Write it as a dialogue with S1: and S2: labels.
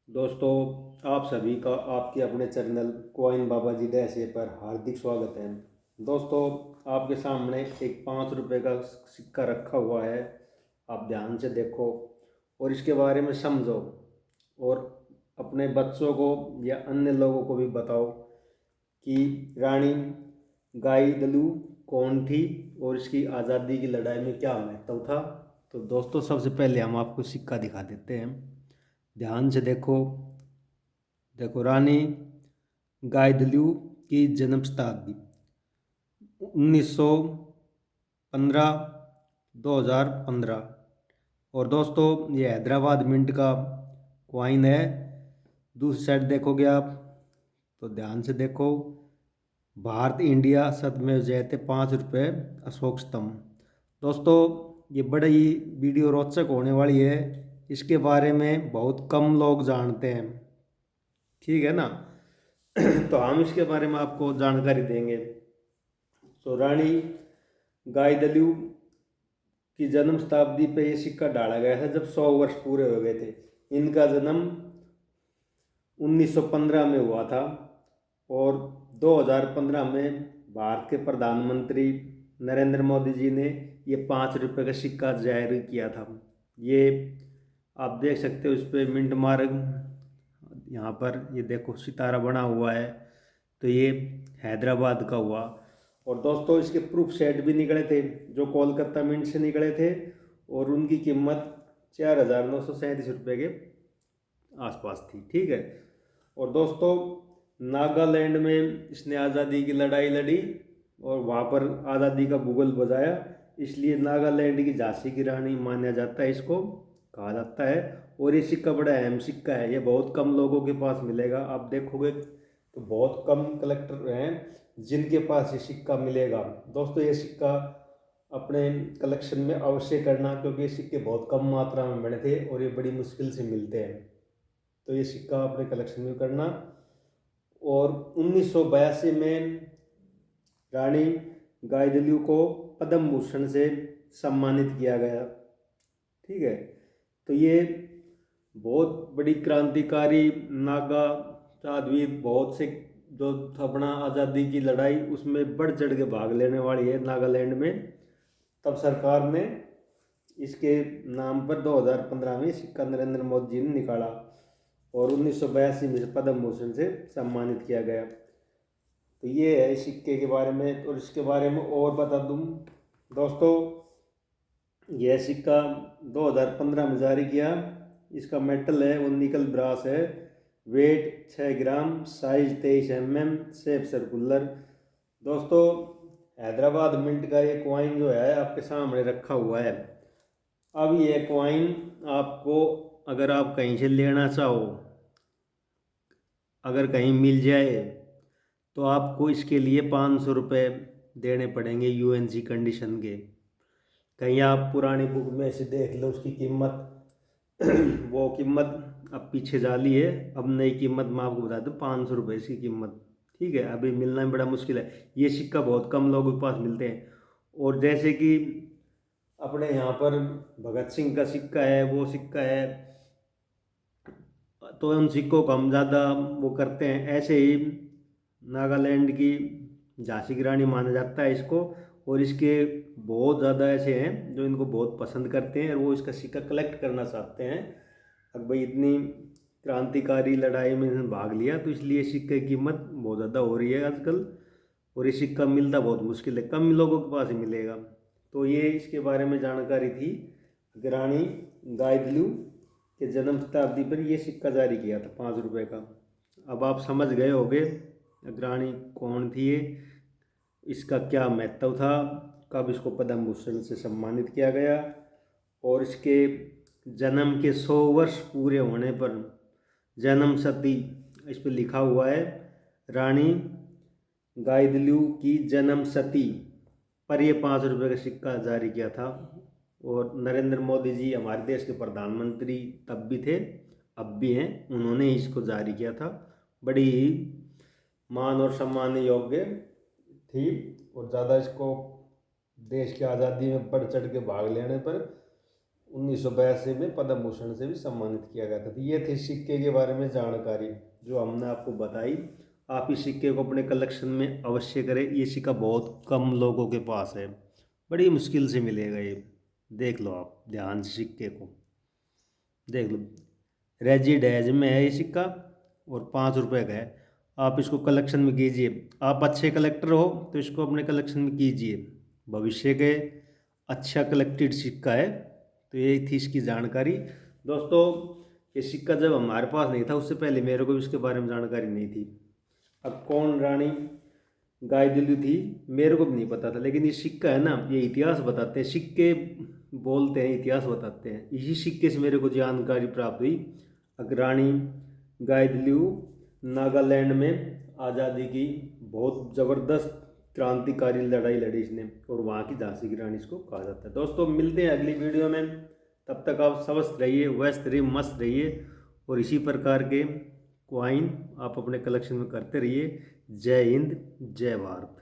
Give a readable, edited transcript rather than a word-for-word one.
S1: दोस्तों, आप सभी का आपके अपने चैनल कॉइन बाबा जी डैशे पर हार्दिक स्वागत है। दोस्तों, आपके सामने एक 5 रुपये का सिक्का रखा हुआ है। आप ध्यान से देखो और इसके बारे में समझो और अपने बच्चों को या अन्य लोगों को भी बताओ कि रानी गाईदलू कौन थी और इसकी आज़ादी की लड़ाई में क्या महत्व था। तो दोस्तों, सबसे पहले हम आपको सिक्का दिखा देते हैं। ध्यान से देखो। देखो, रानी गाइदलू की जन्म शताब्दी 1915, 2015। और दोस्तों, ये हैदराबाद मिंट का क्वाइन है। दूसरी साइड देखोगे आप तो ध्यान से देखो। भारत इंडिया सतमेव जयते 5 रुपये अशोक स्तंभ। दोस्तों, ये बड़ी वीडियो रोचक होने वाली है। इसके बारे में बहुत कम लोग जानते हैं, ठीक है ना। तो हम इसके बारे में आपको जानकारी देंगे। तो रानी गाइदलू की जन्म शताब्दी पे ये सिक्का डाला गया था जब 100 वर्ष पूरे हो गए थे। इनका जन्म 1915 में हुआ था और 2015 में भारत के प्रधानमंत्री नरेंद्र मोदी जी ने ये 5 रुपये का सिक्का जारी किया था। ये आप देख सकते हो, इस पर मिंट मार्क यहाँ पर ये देखो सितारा बना हुआ है। तो ये हैदराबाद का हुआ। और दोस्तों, इसके प्रूफ सेट भी निकले थे जो कोलकाता मिंट से निकले थे और उनकी कीमत 4,937 रुपये के आसपास थी, ठीक है। और दोस्तों, नागालैंड में इसने आज़ादी की लड़ाई लड़ी और वहाँ पर आज़ादी का बुगल बजाया, इसलिए नागालैंड की झांसी की रानी माना जाता है, इसको कहा जाता है। और ये सिक्का बड़ा अहम सिक्का है, ये बहुत कम लोगों के पास मिलेगा। आप देखोगे तो बहुत कम कलेक्टर हैं जिनके पास ये सिक्का मिलेगा। दोस्तों, ये सिक्का अपने कलेक्शन में अवश्य करना, क्योंकि ये सिक्के बहुत कम मात्रा में बने थे और ये बड़ी मुश्किल से मिलते हैं। तो ये सिक्का अपने कलेक्शन में करना। और 1982 में रानी गाइदलू को पद्म भूषण से सम्मानित किया गया, ठीक है। तो ये बहुत बड़ी क्रांतिकारी नागा साध्वी, बहुत से जो अपना आज़ादी की लड़ाई उसमें बढ़ चढ़ के भाग लेने वाली है नागालैंड में। तब सरकार ने इसके नाम पर 2015 में सिक्का नरेंद्र मोदी जी ने निकाला और 1982 में पद्म भूषण से सम्मानित किया गया। तो ये है इस सिक्के के बारे में। और इसके बारे में और बता दूं दोस्तों, यह सिक्का 2015 में जारी किया। इसका मेटल है वो निकल ब्रास है। वेट 6 ग्राम, साइज 23 mm, शेप सर्कुलर। दोस्तों, हैदराबाद मिंट का ये कॉइन जो है आपके सामने रखा हुआ है। अब ये कॉइन आपको अगर आप कहीं से लेना चाहो, अगर कहीं मिल जाए तो आपको इसके लिए 500 रुपये देने पड़ेंगे यूएनसी कंडीशन के। कहीं आप पुरानी बुक में से देख लो उसकी कीमत। वो कीमत अब पीछे जाली है। अब नई कीमत मैं आपको बता दूँ, 500 रुपये इसकी कीमत, ठीक है। अभी मिलना बड़ा मुश्किल है। ये सिक्का बहुत कम लोगों के पास मिलते हैं। और जैसे कि अपने यहाँ पर भगत सिंह का सिक्का है, वो सिक्का है, तो उन सिक्कों को हम ज़्यादा वो करते हैं। ऐसे ही नागालैंड की झांसी की रानी माना जाता है इसको। और इसके बहुत ज़्यादा ऐसे हैं जो इनको बहुत पसंद करते हैं और वो इसका सिक्का कलेक्ट करना चाहते हैं। अब भाई इतनी क्रांतिकारी लड़ाई में इन्होंने भाग लिया तो इसलिए सिक्के की कीमत बहुत ज़्यादा हो रही है आजकल। और ये सिक्का मिलता बहुत मुश्किल है, कम लोगों के पास ही मिलेगा। तो ये इसके बारे में जानकारी थी। रानी गाइदलू के जन्म शताब्दी पर ये सिक्का जारी किया था 5 रुपये का। अब आप समझ गए होंगे रानी कौन थी ये, इसका क्या महत्व था, कब इसको पद्म भूषण से सम्मानित किया गया। और इसके जन्म के 100 वर्ष पूरे होने पर जन्म शती इस पर लिखा हुआ है। रानी गाइदलू की जन्म शती पर ये 5 रुपये का सिक्का जारी किया था। और नरेंद्र मोदी जी हमारे देश के प्रधानमंत्री तब भी थे, अब भी हैं, उन्होंने इसको जारी किया था। बड़ी ही मान और सम्मान योग्य थी। और ज़्यादा इसको देश की आज़ादी में बढ़ चढ़ के भाग लेने पर 1982 में पद्म भूषण से भी सम्मानित किया गया था। तो ये थे सिक्के के बारे में जानकारी जो हमने आपको बताई। आप इस सिक्के को अपने कलेक्शन में अवश्य करें। ये सिक्का बहुत कम लोगों के पास है, बड़ी मुश्किल से मिलेगा ये। देख लो आप ध्यान से सिक्के को देख लो। रेजिडेज में है ये सिक्का और 5 रुपये का है। आप इसको कलेक्शन में कीजिए। आप अच्छे कलेक्टर हो तो इसको अपने कलेक्शन में कीजिए। भविष्य के अच्छा कलेक्टेड सिक्का है। तो ये थी इसकी जानकारी। दोस्तों ये सिक्का जब हमारे पास नहीं था उससे पहले मेरे को भी इसके बारे में जानकारी नहीं थी। अब कौन रानी गाय दिल्ली थी मेरे को भी नहीं पता था, लेकिन ये सिक्का है ना, ये इतिहास बताते हैं। सिक्के बोलते हैं, इतिहास बताते हैं। इसी सिक्के से मेरे को जानकारी प्राप्त हुई। रानी गाय दिल्ली नागालैंड में आज़ादी की बहुत ज़बरदस्त क्रांतिकारी लड़ाई लड़ी इसने, और वहाँ की झांसी की रानी इसको कहा जाता है। दोस्तों मिलते हैं अगली वीडियो में, तब तक आप स्वस्थ रहिए, व्यस्त रहिए, मस्त रहिए, और इसी प्रकार के क्वाइन आप अपने कलेक्शन में करते रहिए। जय हिंद, जय भारत।